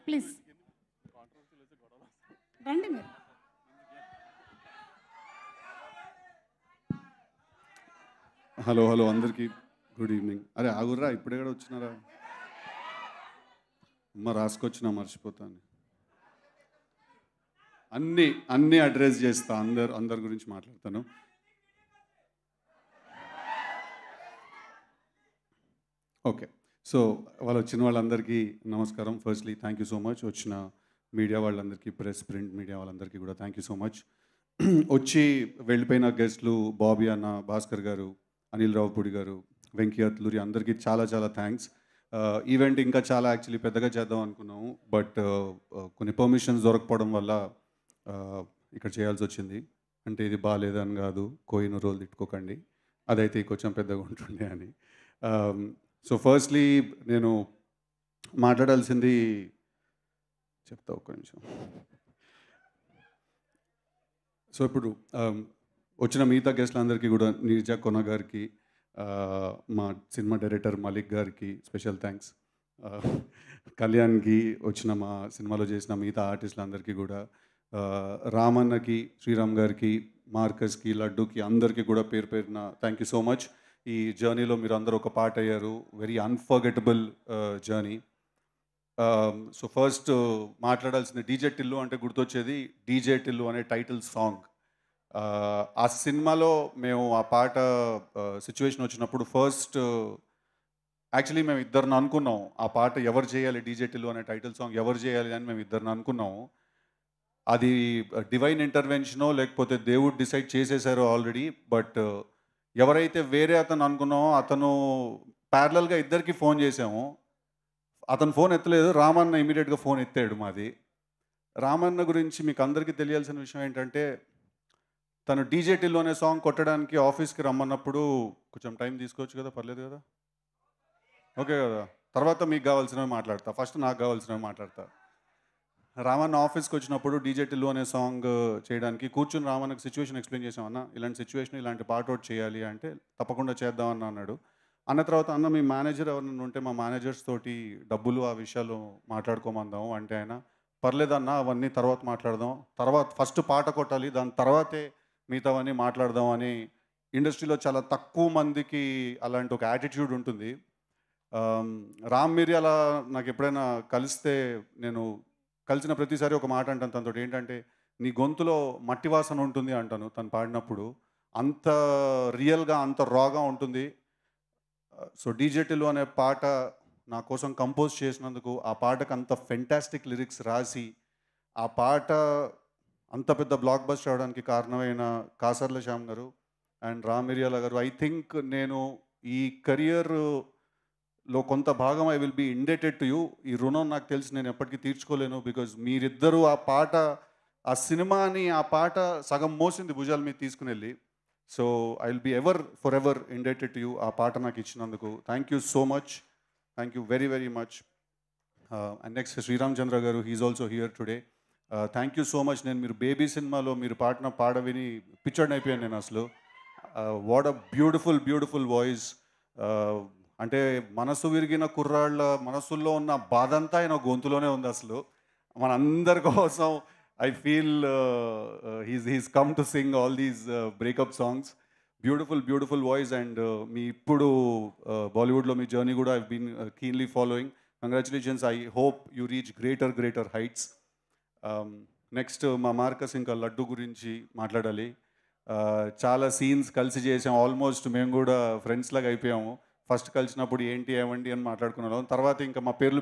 Please రండి మీరు. Hello hello అందరికీ గుడ్ ఈవినింగ్. అరే ఆగుర్రా, ఇప్పుడే కూడా వచ్చినారా? అమ్మ రాసుకొచ్చినా మర్చిపోతాను. అన్నీ అడ్రస్ చేస్తా, అందరి గురించి మాట్లాడతాను. ఓకే, సో వాళ్ళు వచ్చిన వాళ్ళందరికీ నమస్కారం. Firstly thank you so much. వచ్చిన మీడియా వాళ్ళందరికీ, ప్రెస్ ప్రింట్ మీడియా వాళ్ళందరికీ కూడా థ్యాంక్ యూ సో మచ్. వచ్చి వెళ్ళిపోయిన గెస్ట్లు బాబీ అన్న, భాస్కర్ గారు, అనిల్ రావుపూడి గారు, వెంకీ అత్లూరి అందరికీ చాలా చాలా థ్యాంక్స్. ఈవెంట్ ఇంకా చాలా యాక్చువల్లీ పెద్దగా చేద్దాం అనుకున్నాము, బట్ కొన్ని పర్మిషన్స్ దొరకపోవడం వల్ల ఇక్కడ చేయాల్సి వచ్చింది. అంటే ఇది బాగాలేదని కాదు, కోయిన రోజులు తిట్టుకోకండి, అదైతే కొంచెం పెద్దగా ఉంటుండే అని. సో ఫస్ట్లీ నేను మాట్లాడాల్సింది చెప్తా, ఒక్క నిమిషం. సో ఇప్పుడు వచ్చిన మిగతా గెస్ట్లందరికీ కూడా, నీర్జా కొన గారికి, మా సినిమా డైరెక్టర్ మలిక్ గారికి స్పెషల్ థ్యాంక్స్, కళ్యాణ్కి, వచ్చిన మా సినిమాలో చేసిన మిగతా ఆర్టిస్టులందరికీ కూడా, రామన్నకి, శ్రీరామ్ గారికి, మార్కస్కి, లడ్డూకి, అందరికీ కూడా పేరు పేరున థ్యాంక్ యూ సో మచ్. ఈ జర్నీలో మీరు అందరూ ఒక పార్ట్ అయ్యారు. Very unforgettable journey. So first మాట్లాడాల్సింది డీజే టిల్లు అంటే గుర్తొచ్చేది డీజే టిల్లు అనే టైటిల్ సాంగ్. ఆ సినిమాలో మేము ఆ పాట సిచ్యువేషన్ వచ్చినప్పుడు ఫస్ట్ యాక్చువల్లీ మేము ఇద్దరిని అనుకున్నాం, ఆ పాట ఎవరు చేయాలి, డీజే టిల్లు అనే టైటిల్ సాంగ్ ఎవరు చేయాలి అని మేము ఇద్దరిని అనుకున్నాము. అది డివైన్ ఇంటర్వెన్షనో లేకపోతే దేవుడు డిసైడ్ చేసేసారో ఆల్రెడీ. బట్ ఎవరైతే వేరే అతను అనుకున్నామో అతను ప్యారలల్గా ఇద్దరికి ఫోన్ చేసాము. అతను ఫోన్ ఎత్తలేదు, రామన్న ఇమీడియట్గా ఫోన్ ఎత్తాడు. మాది రామన్న గురించి మీకు అందరికీ తెలియాల్సిన విషయం ఏంటంటే, తను డీజే టిల్లు అనే సాంగ్ కొట్టడానికి ఆఫీస్కి రమ్మన్నప్పుడు కొంచెం టైం తీసుకోవచ్చు కదా, పర్లేదు కదా, ఓకే కదా. తర్వాత మీకు కావాల్సినవి మాట్లాడతా, ఫస్ట్ నాకు కావాల్సినవి మాట్లాడతా. రామన్న ఆఫీస్కి వచ్చినప్పుడు డీజే టిల్లు అనే సాంగ్ చేయడానికి కూర్చుని రామన్నకి సిచ్యువేషన్ ఎక్స్ప్లెయిన్ చేసామన్న, ఇలాంటి సిచ్యువేషన్ ఇలాంటి పాట అవుట్ చేయాలి అంటే తప్పకుండా చేద్దామని అన్నాడు. అన్న తర్వాత అన్న మీ మేనేజర్ ఎవరైనా ఉంటే మా మేనేజర్స్ తోటి డబ్బులు ఆ విషయాలు మాట్లాడుకోమందాం అంటే, ఆయన పర్లేదన్న అవన్నీ తర్వాత మాట్లాడదాం, తర్వాత ఫస్ట్ పాట కొట్టాలి, దాని తర్వాతే మిగతావన్నీ మాట్లాడదాం అని. ఇండస్ట్రీలో చాలా తక్కువ మందికి అలాంటి ఒక యాటిట్యూడ్ ఉంటుంది. రామ్ మిర్యాల నాకు ఎప్పుడైనా కలిస్తే, నేను కలిసిన ప్రతిసారి ఒక మాట అంటాను తనతో, ఏంటంటే నీ గొంతులో మట్టి వాసన ఉంటుంది అంటాను తను పాడినప్పుడు. అంత రియల్గా, అంత రాగా ఉంటుంది. సో డీజే టిల్లు అనే పాట నా కోసం కంపోజ్ చేసినందుకు, ఆ పాటకు అంత ఫెంటాస్టిక్ లిరిక్స్ రాసి ఆ పాట అంత పెద్ద బ్లాక్ బస్టర్ అవడానికి కారణమైన కాసర్ల శ్యామ్ గారు అండ్ రామ్ మిర్యాల గారు, ఐ థింక్ నేను ఈ కెరియర్లో కొంత భాగం I will be indebted to you. ఈ రుణం నాకు తెలిసి నేను ఎప్పటికీ తీర్చుకోలేను. బికాజ్ మీరిద్దరూ ఆ పాట, ఆ సినిమాని, ఆ పాట సగం మోసింది భుజాల మీద తీసుకుని వెళ్ళి. So I will be for ever indebted to you ఆ పాట నాకు ఇచ్చినందుకు. Thank you so much, thank you very very much. And next Sriram Chandra garu, he's also here today. Thank you so much. నేను మీరు బేబీ సినిమాలో మీరు పాడిన పాట విని పిచ్చర్డ్ అయిపోయాను నేను అసలు. What a beautiful beautiful voice. అంటే మనసు విరిగిన కుర్రాళ్ళ మనసుల్లో ఉన్న బాధ అంతా ఆయన గొంతులోనే ఉంది అసలు. మనందరి కోసం I feel he's come to sing all these breakup songs. Beautiful beautiful voice. And మీ ఇప్పుడు బాలీవుడ్లో మీ జర్నీ కూడా I been keenly following. Congratulations. I hope you reach greater heights. Next మా మార్కస్ ఇంకా లడ్డు గురించి మాట్లాడాలి. చాలా సీన్స్ కలిసి చేసాం, ఆల్మోస్ట్ మేము కూడా ఫ్రెండ్స్ లాగా అయిపోయాము. ఫస్ట్ కలిసినప్పుడు ఏంటి ఏమండి అని మాట్లాడుకున్నాం, తర్వాత ఇంకా మా పేర్లు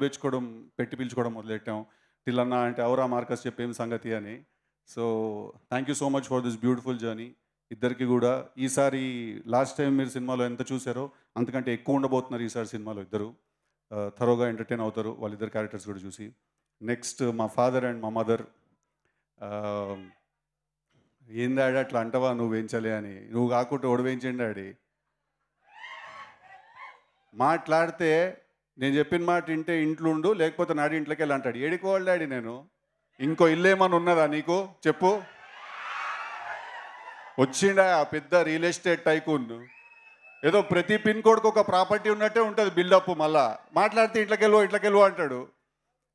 పెట్టి పిలుచుకోవడం మొదలెట్టాం. టిల్లన్నా అంటే ఎవరా మార్కస్ చెప్పేం సంగతి అని. So thank you so much for this beautiful journey ఇద్దరికి కూడా. ఈసారి లాస్ట్ టైం మీరు సినిమాలో ఎంత చూసారో అంతకంటే ఎక్కువ ఉండబోతున్నారు ఈసారి సినిమాలో ఇద్దరు. థరోగా ఎంటర్టైన్ అవుతారు వాళ్ళిద్దరు క్యారెక్టర్స్ కూడా చూసి. నెక్స్ట్ మా ఫాదర్ అండ్ మా మదర్. ఏం డాడీ అట్లా అంటావా, నువ్వు వేయించలే అని. నువ్వు కాకుండా ఓడి వేయించండి డాడీ. మాట్లాడితే నేను చెప్పిన మాట వింటే ఇంట్లో ఉండు, లేకపోతే నాడి ఇంట్లోకి వెళ్ళి అంటాడు. ఏడికోవాలి డాడీ నేను, ఇంకో ఇల్లు ఏమన్నా ఉన్నదా నీకు చెప్పు. వచ్చిండా ఆ పెద్ద రియల్ ఎస్టేట్ టైకూన్, ఏదో ప్రతి పిన్ కోడ్కి ఒక ప్రాపర్టీ ఉన్నట్టే ఉంటుంది బిల్డప్. మళ్ళా మాట్లాడితే ఇంట్లోకి వెళ్ళు అంటాడు.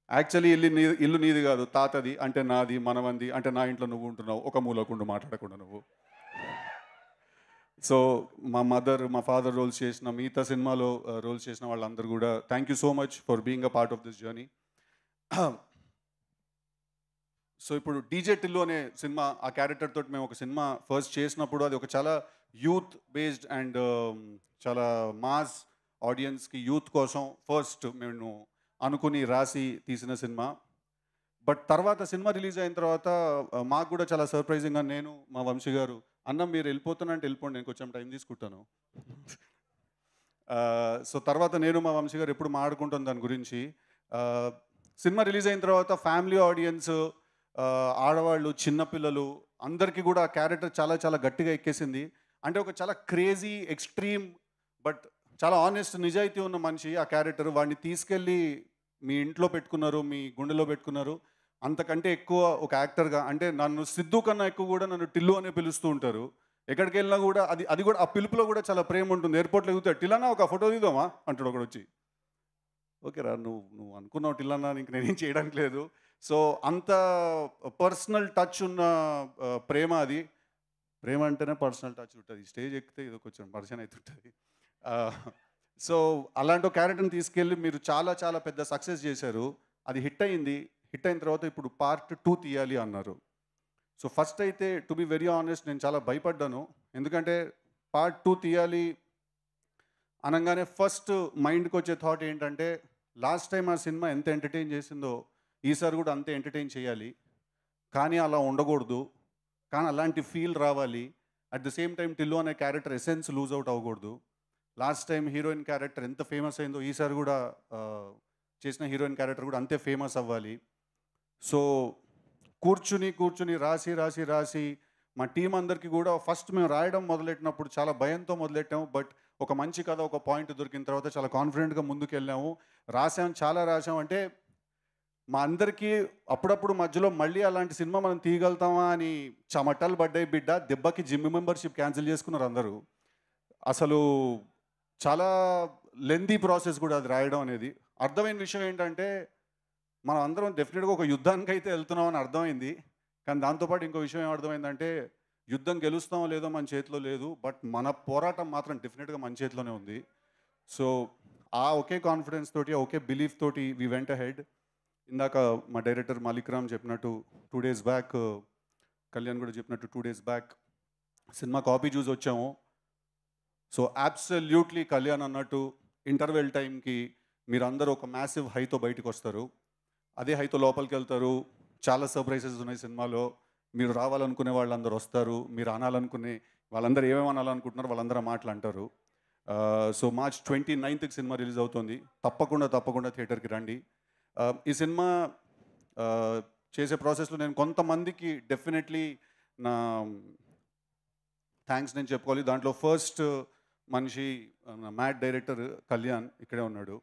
యాక్చువల్లీ ఇల్లు నీది కాదు, తాతది అంటే నాది, మనవంది అంటే నా ఇంట్లో నువ్వు ఉంటున్నావు, ఒక మూలకుండు మాట్లాడకుండా నువ్వు. సో మా మదర్, మా ఫాదర్ రోల్స్ చేసిన, మిగతా సినిమాలో రోల్స్ చేసిన వాళ్ళందరూ కూడా thank you so much for being a part of this journey. So ఇప్పుడు డీజే టిల్లు అనే సినిమా, ఆ క్యారెక్టర్ తోటి మేము ఒక సినిమా ఫస్ట్ చేసినప్పుడు అది ఒక చాలా యూత్ బేస్డ్ అండ్ చాలా మాస్ ఆడియన్స్కి, యూత్ కోసం ఫస్ట్ మేము అనుకుని రాసి తీసిన సినిమా. బట్ తర్వాత సినిమా రిలీజ్ అయిన తర్వాత మాకు కూడా చాలా సర్ప్రైజింగ్గా, నేను మా వంశీ గారు, అన్న మీరు వెళ్ళిపోతానంటే వెళ్ళిపోండి, నేను కొంచెం టైం తీసుకుంటాను. సో తర్వాత నేను మా వంశీ గారు ఎప్పుడు మాట్లాడుకుంటాం దాని గురించి. సినిమా రిలీజ్ అయిన తర్వాత ఫ్యామిలీ ఆడియన్స్, ఆడవాళ్ళు, చిన్నపిల్లలు అందరికీ కూడా ఆ క్యారెక్టర్ చాలా చాలా గట్టిగా ఎక్కేసింది. అంటే ఒక చాలా క్రేజీ, ఎక్స్ట్రీమ్ బట్ చాలా ఆనెస్ట్, నిజాయితీ ఉన్న మనిషి ఆ క్యారెక్టర్. వాడిని తీసుకెళ్ళి మీ ఇంట్లో పెట్టుకున్నారు, మీ గుండెలో పెట్టుకున్నారు. అంతకంటే ఎక్కువ ఒక యాక్టర్గా, అంటే నన్ను సిద్ధు కన్నా ఎక్కువ కూడా నన్ను టిల్లు అనే పిలుస్తూ ఉంటారు. ఎక్కడికి వెళ్ళినా కూడా అది కూడా ఆ పిలుపులో కూడా చాలా ప్రేమ ఉంటుంది. ఎయిర్పోర్ట్లో ఎగుతాడు, టిల్లన్నా ఒక ఫోటో తీద్దామా అంటాడు ఒకడు వచ్చి. ఓకే రా, నువ్వు అనుకున్నావు టిల్లన్నా, ఇంక నేనేం చేయడానికి లేదు. సో అంత పర్సనల్ టచ్ ఉన్న ప్రేమ అది. ప్రేమ అంటేనే పర్సనల్ టచ్ ఉంటుంది, స్టేజ్ ఎక్కితే ఇది కొంచెం పర్సన్ అవుతుంటుంది. సో అలాంటి ఒక క్యారెక్టర్ని తీసుకెళ్ళి మీరు చాలా చాలా పెద్ద సక్సెస్ చేశారు. అది హిట్ అయింది. హిట్ అయిన తర్వాత ఇప్పుడు పార్ట్ 2 తీయాలి అన్నారు. సో ఫస్ట్ అయితే టు బి వెరీ ఆనెస్ట్ నేను చాలా భయపడ్డాను. ఎందుకంటే పార్ట్ 2 తీయాలి అనగానే ఫస్ట్ మైండ్కి వచ్చే థాట్ ఏంటంటే, లాస్ట్ టైం ఆ సినిమా ఎంత ఎంటర్టైన్ చేసిందో ఈసారి కూడా అంతే ఎంటర్టైన్ చేయాలి. కానీ అలా ఉండకూడదు, కానీ అలాంటి ఫీల్ రావాలి. At the same time Tillu అనే క్యారెక్టర్ ఎసెన్స్ లూజ్ అవుట్ అవ్వకూడదు. లాస్ట్ టైం హీరోయిన్ క్యారెక్టర్ ఎంత ఫేమస్ అయిందో ఈసారి కూడా చేసిన హీరోయిన్ క్యారెక్టర్ కూడా అంతే ఫేమస్ అవ్వాలి. సో కూర్చుని రాసి మా టీం అందరికీ కూడా ఫస్ట్ మేము రాయడం మొదలెట్టినప్పుడు చాలా భయంతో మొదలెట్టాము. బట్ ఒక మంచి కథ, ఒక పాయింట్ దొరికిన తర్వాత చాలా కాన్ఫిడెంట్గా ముందుకు వెళ్ళాము. చాలా రాసాం. అంటే మా అందరికీ అప్పుడప్పుడు మధ్యలో మళ్ళీ అలాంటి సినిమా మనం తీయగలుగుతామా అని చెమటలు పడ్డాయి బిడ్డ. దెబ్బకి జిమ్ మెంబర్షిప్ క్యాన్సిల్ చేసుకున్నారు అందరూ. అసలు చాలా లెందీ ప్రాసెస్ కూడా అది రాయడం అనేది. అర్థమైన విషయం ఏంటంటే, మనం అందరం డెఫినెట్గా ఒక యుద్ధానికి అయితే వెళ్తున్నామని అర్థమైంది. కానీ దాంతోపాటు ఇంకో విషయం ఏం అర్థమైందంటే, యుద్ధం గెలుస్తామో లేదో మన చేతిలో లేదు, బట్ మన పోరాటం మాత్రం డెఫినెట్గా మన చేతిలోనే ఉంది. సో ఆ ఒకే కాన్ఫిడెన్స్ తోటి, ఒకే బిలీఫ్ తోటి వి వెంట్ అహెడ్. ఇందాక మా డైరెక్టర్ మాలిక్ రామ్ చెప్పినట్టు 2 days బ్యాక్, కళ్యాణ్ కూడా చెప్పినట్టు 2 days బ్యాక్ సినిమా కాపీ చూసి వచ్చాము. సో అబ్సల్యూట్లీ కళ్యాణ్ అన్నట్టు ఇంటర్వెల్ టైంకి మీరందరూ ఒక మ్యాసివ్ హైతో బయటకు వస్తారు. అదే హైతో లోపలికి వెళ్తారు. చాలా సర్ప్రైజెస్ ఉన్నాయి సినిమాలో. మీరు రావాలనుకునే వాళ్ళందరూ వస్తారు. మీరు అనాలనుకునే వాళ్ళందరూ ఏమేమి అనాలనుకుంటున్నారో వాళ్ళందరూ మాటలు అంటారు. So March 29th cinema release అవుతుంది. తప్పకుండా థియేటర్కి రండి. ఈ సినిమా చేసే ప్రాసెస్లో నేను కొంతమందికి డెఫినెట్లీ నా థ్యాంక్స్ నేను చెప్పుకోవాలి. దాంట్లో ఫస్ట్ మనిషి మ్యాట్ డైరెక్టర్ కళ్యాణ్ ఇక్కడే ఉన్నాడు.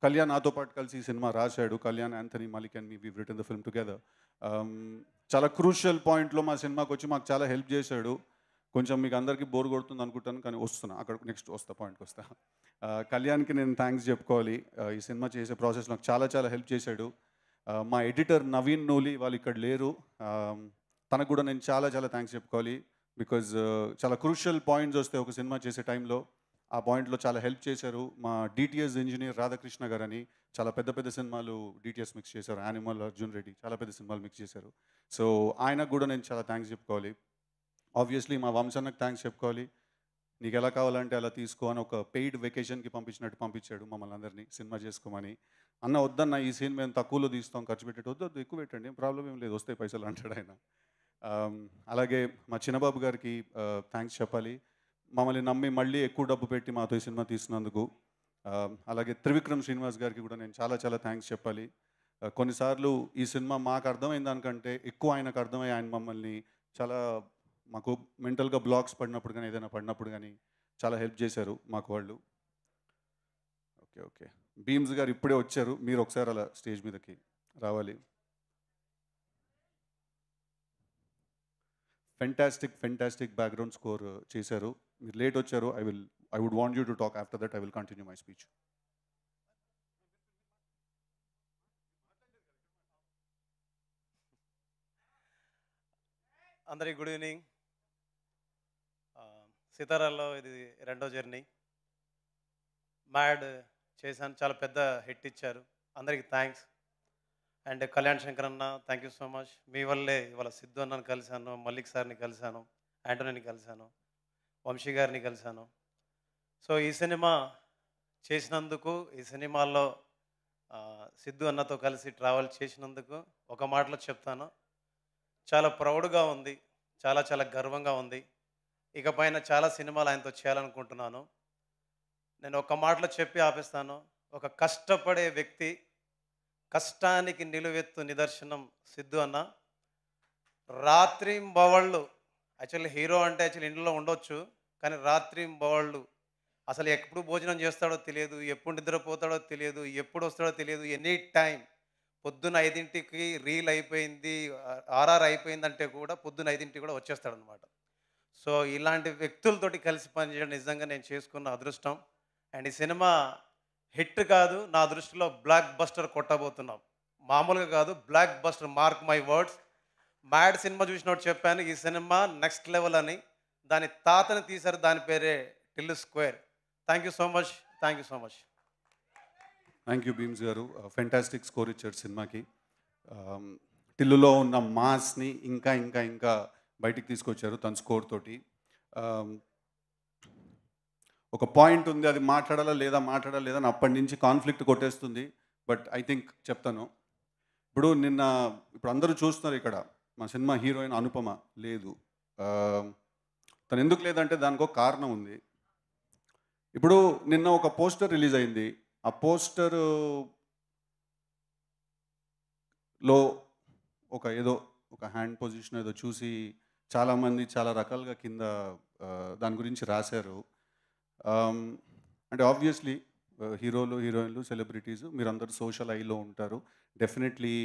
కళ్యాణ్ నాతో పాటు కలిసి ఈ సినిమా రాశాడు. Kalyan, Anthony, Malik and me we written the film together. చాలా క్రూషియల్ పాయింట్లో మా సినిమాకి వచ్చి మాకు చాలా హెల్ప్ చేశాడు. కొంచెం మీకు అందరికీ బోర్ కొడుతుంది అనుకుంటాను, కానీ వస్తున్నా అక్కడ, నెక్స్ట్ పాయింట్కి వస్తా. కళ్యాణ్కి నేను థ్యాంక్స్ చెప్పుకోవాలి. ఈ సినిమా చేసే ప్రాసెస్ నాకు చాలా చాలా హెల్ప్ చేశాడు. మా ఎడిటర్ నవీన్ నూలి వాళ్ళు ఇక్కడ లేరు. తనకు కూడా నేను చాలా చాలా థ్యాంక్స్ చెప్పుకోవాలి. బికాజ్ చాలా క్రూషియల్ పాయింట్స్ వస్తే ఒక సినిమా చేసే టైంలో ఆ పాయింట్లో చాలా హెల్ప్ చేశారు. మా డిటిఎస్ ఇంజనీర్ రాధాకృష్ణ గారని చాలా పెద్ద సినిమాలు డిటిఎస్ మిక్స్ చేశారు. యానిమల్, అర్జున్ రెడ్డి చాలా పెద్ద సినిమాలు మిక్స్ చేశారు. సో ఆయనకు కూడా నేను చాలా థ్యాంక్స్ చెప్పుకోవాలి. ఆబ్వియస్లీ మా వంశన్నకు థ్యాంక్స్ చెప్పుకోవాలి. నీకు ఎలా కావాలంటే అలా తీసుకో అని ఒక పెయిడ్ వెకేషన్కి పంపించినట్టు పంపించాడు మమ్మల్ని అందరినీ సినిమా చేసుకోమని. అన్న వద్దన్న, ఈ సీన్ మేము తక్కువలో తీస్తాం, ఖర్చు పెట్టేట్టు వద్దు ఎక్కువ పెట్టండి, ఏం ప్రాబ్లం ఏం లేదు, వస్తాయి పైసలు అంటాడు ఆయన. అలాగే మా చిన్నబాబు గారికి థ్యాంక్స్ చెప్పాలి. మమ్మల్ని నమ్మి మళ్ళీ ఎక్కువ డబ్బు పెట్టి మాతో ఈ సినిమా తీసినందుకు. అలాగే త్రివిక్రమ్ శ్రీనివాస్ గారికి కూడా నేను చాలా చాలా థ్యాంక్స్ చెప్పాలి. కొన్నిసార్లు ఈ సినిమా మాకు అర్థమైన దానికంటే ఎక్కువ ఆయనకు అర్థమై ఆయన మమ్మల్ని చాలా, మాకు మెంటల్గా బ్లాక్స్ పడినప్పుడు కానీ ఏదైనా పడినప్పుడు కానీ చాలా హెల్ప్ చేశారు మాకు వాళ్ళు. ఓకే భీమ్స్ గారు ఇప్పుడే వచ్చారు, మీరు ఒకసారి అలా స్టేజ్ మీదకి రావాలి. ఫెంటాస్టిక్ బ్యాక్గ్రౌండ్ స్కోర్ చేశారు. మీరు లేట్ వచ్చారు. I would want you to talk. After that I will continue my speech. అందరికి గుడ్ ఈవినింగ్. సితారాలో ఇది రెండో జర్నీ. మ్యాడ్ చేశాను, చాలా పెద్ద హిట్ ఇచ్చారు, అందరికి థ్యాంక్స్. అండ్ కళ్యాణ్ శంకర్ అన్న, థ్యాంక్ యూ సో మచ్. మీ వల్లే ఇవాళ సిద్ధు అన్నని కలిశాను, మల్లిక్ సార్ని కలిశాను, యాంటోనీని కలిశాను, వంశీ గారిని కలిశాను. సో ఈ సినిమా చేసినందుకు, ఈ సినిమాల్లో సిద్ధు అన్నతో కలిసి ట్రావెల్ చేసినందుకు ఒక మాటలో చెప్తాను, చాలా ప్రౌడ్గా ఉంది, చాలా చాలా గర్వంగా ఉంది. ఇకపైన చాలా సినిమాలు ఆయనతో చేయాలనుకుంటున్నాను. నేను ఒక మాటలో చెప్పి ఆపిస్తాను, ఒక కష్టపడే వ్యక్తి, కష్టానికి నిలువెత్తు నిదర్శనం సిద్ధు అన్న. రాత్రింబవళ్ళు, యాక్చువల్లీ హీరో అంటే యాక్చువల్లీ ఇంట్లో ఉండొచ్చు, కానీ రాత్రింబవళ్ళు అసలు ఎప్పుడు భోజనం చేస్తాడో తెలియదు, ఎప్పుడు నిద్రపోతాడో తెలియదు, ఎప్పుడు వస్తాడో తెలియదు. ఎనీ టైం పొద్దున్న 5ంటికి రీల్ అయిపోయింది, ఆర్ఆర్ అయిపోయిందంటే కూడా పొద్దున్న 5ంటికి కూడా వచ్చేస్తాడనమాట. సో ఇలాంటి వ్యక్తులతోటి కలిసి పనిచేయడం నిజంగా నేను చేసుకున్న అదృష్టం. అండ్ ఈ సినిమా హిట్ కాదు, నా దృష్టిలో బ్లాక్ బస్టర్ కొట్టబోతున్నాం. మామూలుగా కాదు, block buster, mark my words. Mad cinema చూసినట్టు చెప్పాను, ఈ సినిమా నెక్స్ట్ లెవెల్ అని. దాని తాతని తీశారు, దాని పేరే Tillu square. Thank you so much, thank you so much. Thank you Bheems గారు, ఫెంటాస్టిక్ స్కోర్ ఇచ్చారు సినిమాకి. టిల్లులో ఉన్న మాస్ని ఇంకా ఇంకా ఇంకా బయటికి తీసుకొచ్చారు తన స్కోర్ తోటి. ఒక పాయింట్ ఉంది, అది మాట్లాడాలా లేదా అని అప్పటి నుంచి కాన్ఫ్లిక్ట్ కొట్టేస్తుంది. బట్ ఐ థింక్ చెప్తాను. ఇప్పుడు అందరూ చూస్తున్నారు ఇక్కడ, మా సినిమా హీరోయిన్ అనుపమ లేదు. తను ఎందుకు లేదంటే దానికి ఒక కారణం ఉంది. ఇప్పుడు నిన్న ఒక పోస్టర్ రిలీజ్ అయింది. ఆ పోస్టర్లో ఒక హ్యాండ్ పొజిషన్ ఏదో చూసి చాలామంది చాలా రకాలుగా కింద దాని గురించి రాశారు. అంటే ఆబ్వియస్లీ హీరోలు, హీరోయిన్లు, సెలబ్రిటీస్, మీరందరూ సోషల్ ఐలో ఉంటారు. డెఫినెట్లీ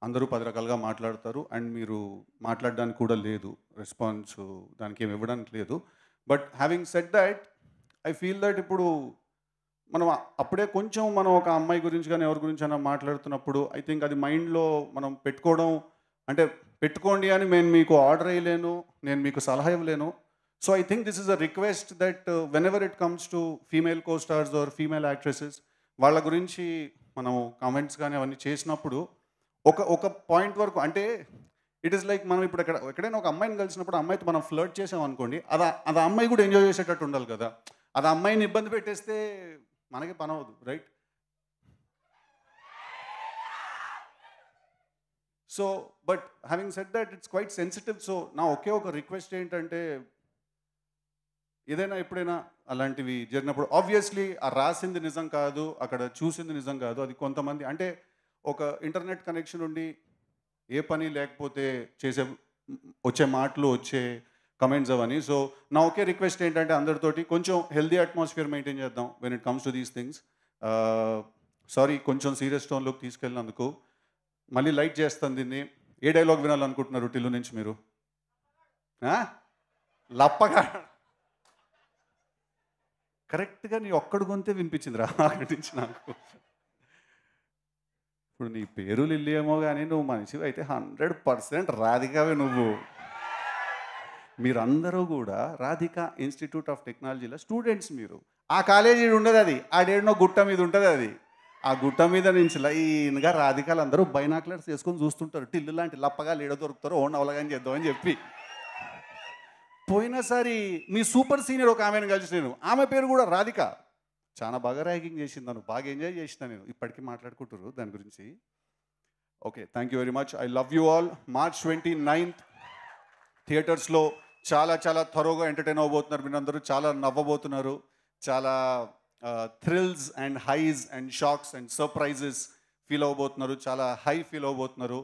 అందరూ 10 రకాలుగా మాట్లాడతారు. అండ్ మీరు మాట్లాడడానికి కూడా లేదు, రెస్పాన్స్ దానికి ఏమి ఇవ్వడానికి లేదు. But having said that, I feel that ఇప్పుడు మనం అప్పుడే కొంచెం మనం ఒక అమ్మాయి గురించి కానీ ఎవరి గురించి అయినా మాట్లాడుతున్నప్పుడు ఐ థింక్ అది మైండ్లో మనం పెట్టుకోవడం, అంటే పెట్టుకోండి అని నేను మీకు ఆర్డర్ వేయలేను, నేను మీకు సలహా ఇవ్వలేను. So I think this is a request that whenever it comes to female co stars or female actresses, వాళ్ళ గురించి మనం కామెంట్స్ కానీ అవన్నీ చేసినప్పుడు ఒక పాయింట్ వరకు, అంటే ఇట్ ఈస్ లైక్ మనం ఇప్పుడు ఎక్కడైనా ఒక అమ్మాయిని కలిసినప్పుడు అమ్మాయితో మనం ఫ్లర్ట్ చేసాం అనుకోండి, అది అమ్మాయి కూడా ఎంజాయ్ చేసేటట్టు ఉండాలి కదా. అది అమ్మాయిని ఇబ్బంది పెట్టేస్తే మనకి పని అవ్వదు, right? So but having said that, it's quite sensitive. So నా ఒకే ఒక రిక్వెస్ట్ ఏంటంటే, ఏదైనా ఎప్పుడైనా అలాంటివి జరిగినప్పుడు ఆబ్వియస్లీ ఆ రాసింది నిజం కాదు, అక్కడ చూసింది నిజం కాదు. అది కొంతమంది, అంటే ఒక ఇంటర్నెట్ కనెక్షన్ ఉండి ఏ పని లేకపోతే వచ్చే మాటలు, వచ్చే కమెంట్స్ అవన్నీ. సో నా ఒకే రిక్వెస్ట్ ఏంటంటే, అందరితోటి కొంచెం హెల్దీ అట్మాస్ఫియర్ మెయింటైన్ చేద్దాం when it comes to these things. Sorry కొంచెం సీరియస్ టోన్లోకి తీసుకెళ్ళినందుకు. మళ్ళీ లైట్ చేస్తాను దీన్ని. ఏ డైలాగ్ వినాలనుకుంటున్నారు టిల్లు నుంచి మీరు? లప్పగా కరెక్ట్గా నీ ఒక్కడు గొంతే వినిపించింది రా అక్కడి నుంచి నాకు. ఇప్పుడు నీ పేరు లిల్లీ ఏమో కానీ నువ్వు మనిషివి అయితే 100% రాధికావే నువ్వు. మీరందరూ కూడా రాధికా ఇన్స్టిట్యూట్ ఆఫ్ టెక్నాలజీలో స్టూడెంట్స్ మీరు. ఆ కాలేజీ ఉండదు, అది ఆడేడనో గుట్ట మీద ఉంటుంది. అది ఆ గుట్ట మీద నుంచి లైన్గా రాధికాలు అందరూ బైనాక్లర్స్ వేసుకొని చూస్తుంటారు, టిల్లు లాంటి లప్పగా లీడ దొరుకుతారో ఓన్ అవలగాని చేద్దామని చెప్పి. పోయినసారి మీ సూపర్ సీనియర్ ఒక ఆమెను కలిసి నేను, ఆమె పేరు కూడా రాధిక, చాలా బాగా ర్యాగింగ్ చేసిందాను, బాగా ఎంజాయ్ చేసిన నేను. ఇప్పటికీ మాట్లాడుకుంటారు దాని గురించి. Okay, thank you very much. I love you all. March 29th థియేటర్స్లో చాలా చాలా త్వరగా ఎంటర్టైన్ అవ్వబోతున్నారు. మీరు అందరూ చాలా నవ్వబోతున్నారు. చాలా thrills and highs and shocks and surprises feel అవ్వబోతున్నారు. చాలా హై ఫీల్ అవ్వబోతున్నారు.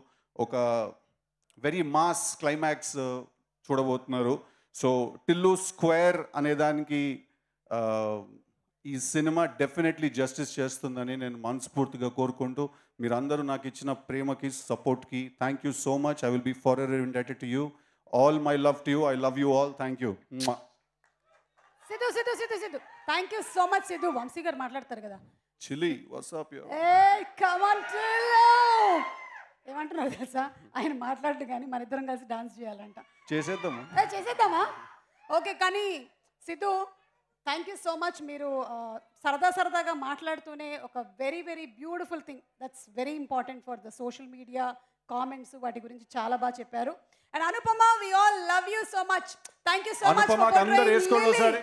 ఒక వెరీ మాస్ క్లైమాక్స్ చూడబోతున్నారు. సో టిల్లు స్క్వేర్ అనేదానికి ఈ సినిమా డెఫినెట్లీ జస్టిస్ చేస్తుందని నేను మనస్ఫూర్తిగా కోరుకుంటూ, మీరందరూ నాకు ఇచ్చిన ప్రేమకి, సపోర్ట్కి thank you so much. I will be for ever indebted to you. All my love to you. I love you all. Thank you. Siddhu Siddhu Siddhu Siddhu thank you so much. Siddhu, Vamsi garu మాట్లాడతారు కదా. చిల్లీ వాట్స్ అప్ యో. ఏ కమ్ ఆన్ టిల్లు, ఏమంటున్నారు తెలుసా, ఆయన మాట్లాడు కానీ మన ఇద్దరం కలిసి డాన్స్ చేయాలంట. చేసేద్దాము. చేసేద్దామా? ఓకే. కానీ Siddhu, thank you so much. మీరు సరదాగా మాట్లాడుతూనే ఒక very very beautiful thing, that's very important for the social media comments, వాటి గురించి చాలా బాగా చెప్పారు. And Anupama, we all love you so much. Thank you so much. అనుపమకి అందరూ వేసుకోండి ఒకసారి.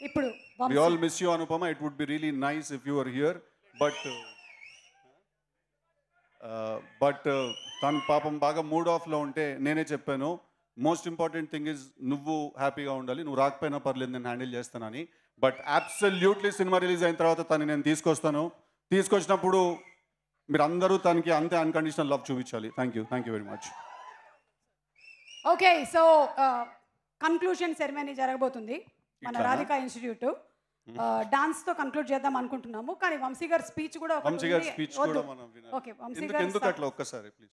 ఇప్పుడు We all miss you, Anupama. It would be really nice if you were here. But తను పాపం బాగా మూడ్ ఆఫ్లో ఉంటే నేనే చెప్పాను, మోస్ట్ ఇంపార్టెంట్ థింగ్ ఇస్ నువ్వు హ్యాపీగా ఉండాలి, నువ్వు రాకపోయినా పర్లేదు నేను హ్యాండిల్ చేస్తానని. బట్ అబ్సల్యూట్లీ సినిమా రిలీజ్ అయిన తర్వాత తను నేను తీసుకొస్తాను. తీసుకొచ్చినప్పుడు మీరు అందరూ తనకి అంతే అన్కండిషనల్ లవ్ చూపించాలి. Thank you very much. Okay. So conclusion ceremony జరగబోతుంది మన రాధికా ఇన్స్టిట్యూట్. డాన్స్తో కన్క్లూడ్ చేద్దాం అనుకుంటున్నాము, కానీ వంశీ గారి స్పీచ్ కూడా వంశీ గారి స్పీచ్ కూడా మనం వినాలి. ఓకే, వంశీ ఎందుకు గారు అట్లా ఒక్కసారి ప్లీజ్.